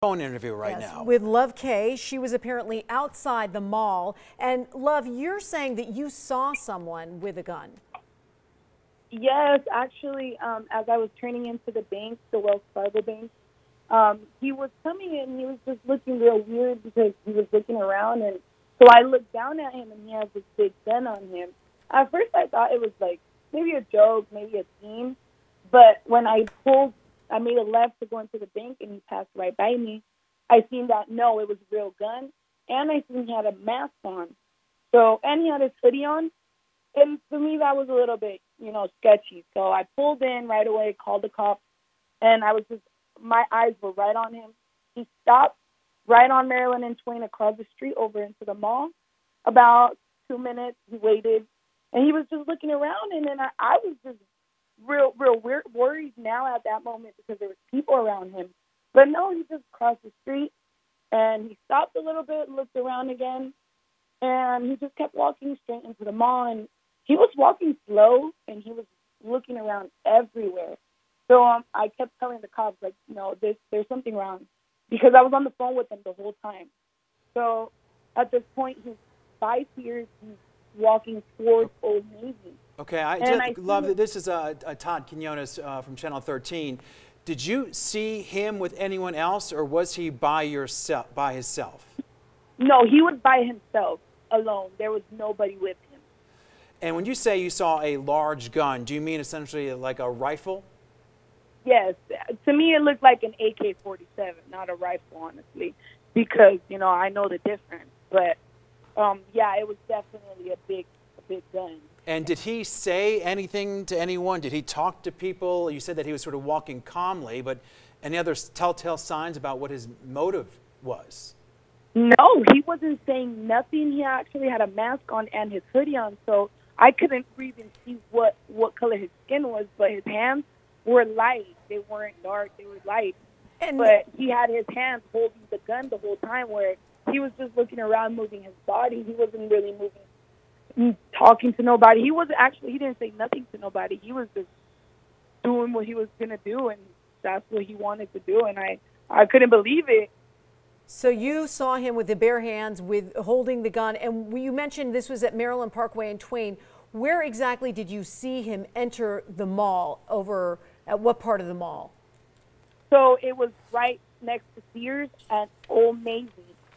Phone interview right now with Love K. She was apparently outside the mall. And Love, you're saying that you saw someone with a gun. Yes, actually, as I was turning into the bank, the Wells Fargo bank, he was coming in. He was just looking real weird because he was looking around, and so I looked down at him, and he has this big gun on him. At first, I thought it was like maybe a joke, maybe a team, but when I made a left to go into the bank, and he passed right by me. I seen that no, it was a real gun, and I seen he had a mask on. So, and he had his hoodie on, and to me that was a little bit, sketchy. So I pulled in right away, called the cops, and my eyes were right on him. He stopped right on Maryland and Twain across the street over into the mall. About 2 minutes, he waited, and he was just looking around, and then I was just real worried now at that moment because there was people around him. But no, he just crossed the street, and he stopped a little bit, looked around again, and he just kept walking straight into the mall. And he was walking slow, and he was looking around everywhere. So I kept telling the cops, there's something wrong, because I was on the phone with him the whole time. So at this point, he's 5 years, he's walking towards Old Navy. Okay, I love that. This is Todd Quinones from Channel 13. Did you see him with anyone else, or was he by himself? No, he was by himself, alone. There was nobody with him. And when you say you saw a large gun, do you mean essentially like a rifle? Yes. To me, it looked like an AK-47, not a rifle, honestly, because, I know the difference. But, yeah, it was definitely a big gun. And did he say anything to anyone? Did he talk to people? You said that he was sort of walking calmly, but any other telltale signs about what his motive was? No, he wasn't saying nothing. He actually had a mask on and his hoodie on, so I couldn't even see what color his skin was, but his hands were light. They weren't dark. They were light. But he had his hands holding the gun the whole time, where he was just looking around, moving his body. He wasn't really talking to nobody. He didn't say nothing to nobody. He was just doing what he was going to do, and that's what he wanted to do, and I couldn't believe it. So you saw him with the bare hands, with holding the gun, and you mentioned this was at Maryland Parkway in Twain. Where exactly did you see him enter the mall? Over at what part of the mall? So it was right next to Sears at Old Navy.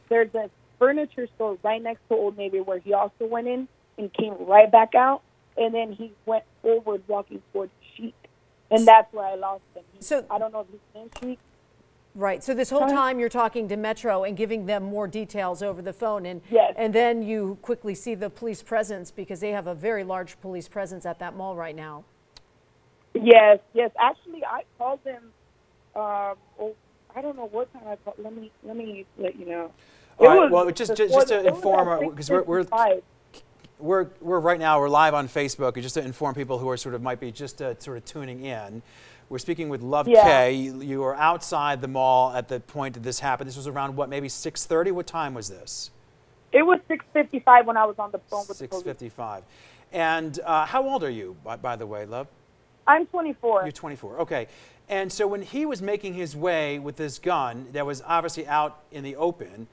There's a furniture store right next to Old Navy where he also went in and came right back out, and then he went forward walking towards Chic, and that's where I lost him. I don't know if he's in Chic. Right. So this whole time you're talking to Metro and giving them more details over the phone, and yes. And then you quickly see the police presence, because they have a very large police presence at that mall right now. Yes. Actually, I called them. I don't know what time I called. Let me let you know. All right. Well, just to inform, because we're right now, we're live on Facebook, and just to inform people who are might be just sort of tuning in, we're speaking with Love K. You were outside the mall at the point that this happened. This was around what, maybe 6:30? What time was this? It was 6:55 when I was on the phone with the police. 6:55. And how old are you, by the way, Love? I'm 24. You're 24. Okay. And so when he was making his way with this gun that was obviously out in the open,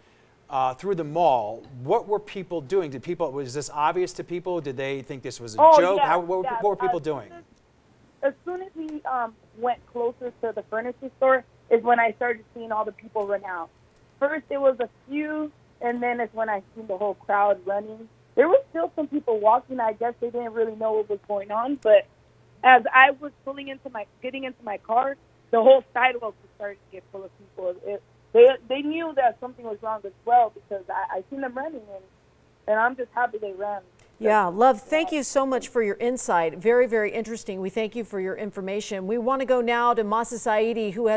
through the mall, what were people doing? Was this obvious to people? Did they think this was a joke? Yeah, what were people doing? As soon as we went closer to the furniture store is when I started seeing all the people run out. First it was a few, and then it's when I seen the whole crowd running. There was still some people walking. I guess they didn't really know what was going on, but as I was getting into my car, the whole sidewalk was starting to get full of people. They knew that something was wrong as well, because I seen them running, and I'm just happy they ran. Yeah, Love, thank you so much for your insight. Very, very interesting. We thank you for your information. We want to go now to Masa Saidi, who has